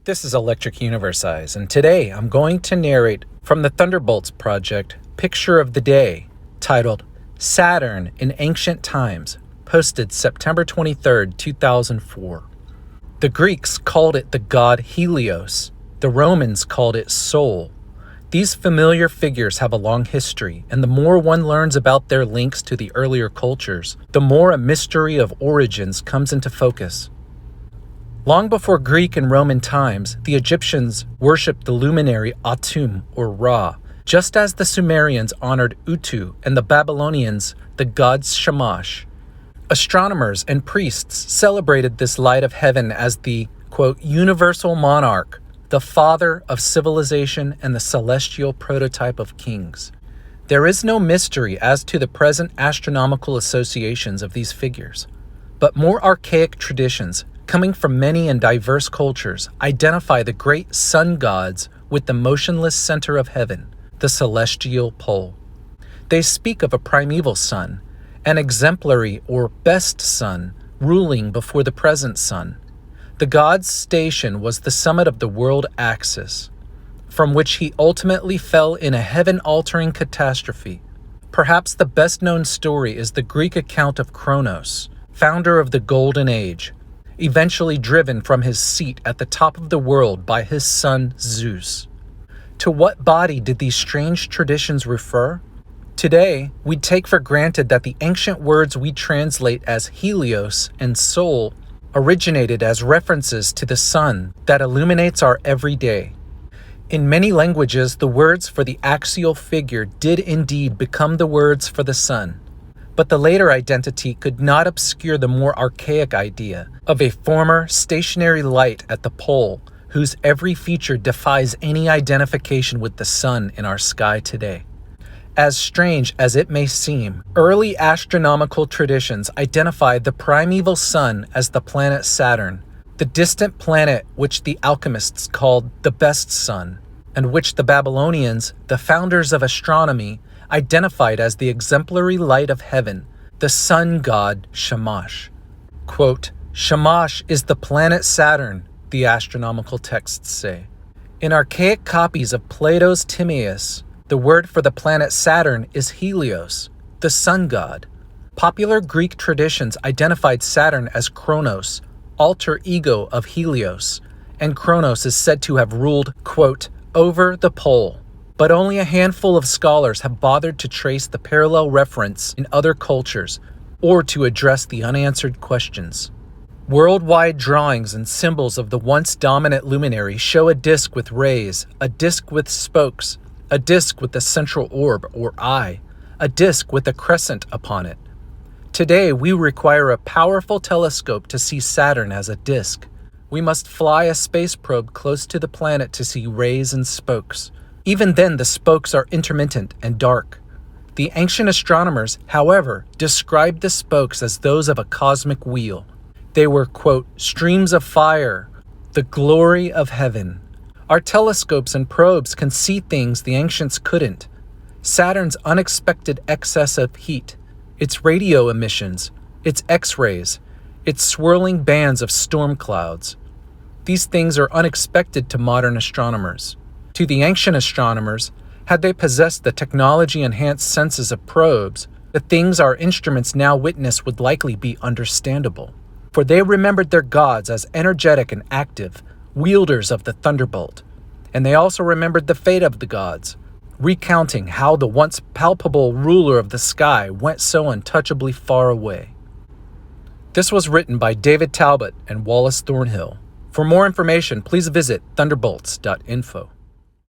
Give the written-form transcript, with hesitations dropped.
This is Electric Universe Eyes, and today I'm going to narrate from the Thunderbolts project Picture of the Day, titled Saturn in Ancient Times, posted September 23, 2004. The Greeks called it the god Helios. The Romans called it Sol. These familiar figures have a long history, and the more one learns about their links to the earlier cultures, the more a mystery of origins comes into focus. Long before Greek and Roman times, the Egyptians worshipped the luminary Atum or Ra, just as the Sumerians honored Utu and the Babylonians the god Shamash. Astronomers and priests celebrated this light of heaven as the, quote, universal monarch, the father of civilization and the celestial prototype of kings. There is no mystery as to the present astronomical associations of these figures, but more archaic traditions coming from many and diverse cultures, identify the great sun gods with the motionless center of heaven, the celestial pole. They speak of a primeval sun, an exemplary or best sun, ruling before the present sun. The god's station was the summit of the world axis, from which he ultimately fell in a heaven-altering catastrophe. Perhaps the best-known story is the Greek account of Kronos, founder of the Golden Age, eventually driven from his seat at the top of the world by his son Zeus. To what body did these strange traditions refer? Today, we take for granted that the ancient words we translate as Helios and Sol originated as references to the sun that illuminates our everyday. In many languages, the words for the axial figure did indeed become the words for the sun. But the later identity could not obscure the more archaic idea of a former stationary light at the pole whose every feature defies any identification with the sun in our sky today. As strange as it may seem, early astronomical traditions identified the primeval sun as the planet Saturn, the distant planet which the alchemists called the best sun, and which the Babylonians, the founders of astronomy, identified as the exemplary light of heaven, the sun god Shamash. Quote, Shamash is the planet Saturn, the astronomical texts say. In archaic copies of Plato's Timaeus, the word for the planet Saturn is Helios, the sun god. Popular Greek traditions identified Saturn as Kronos, alter ego of Helios, and Kronos is said to have ruled, quote, over the pole. But only a handful of scholars have bothered to trace the parallel reference in other cultures or to address the unanswered questions. Worldwide drawings and symbols of the once dominant luminary show a disk with rays, a disk with spokes, a disk with a central orb or eye, a disk with a crescent upon it. Today, we require a powerful telescope to see Saturn as a disk. We must fly a space probe close to the planet to see rays and spokes. Even then, the spokes are intermittent and dark. The ancient astronomers, however, described the spokes as those of a cosmic wheel. They were, quote, streams of fire, the glory of heaven. Our telescopes and probes can see things the ancients couldn't. Saturn's unexpected excess of heat, its radio emissions, its X-rays, its swirling bands of storm clouds. These things are unexpected to modern astronomers. To the ancient astronomers, had they possessed the technology-enhanced senses of probes, the things our instruments now witness would likely be understandable. For they remembered their gods as energetic and active, wielders of the thunderbolt. And they also remembered the fate of the gods, recounting how the once palpable ruler of the sky went so untouchably far away. This was written by David Talbot and Wallace Thornhill. For more information, please visit thunderbolts.info.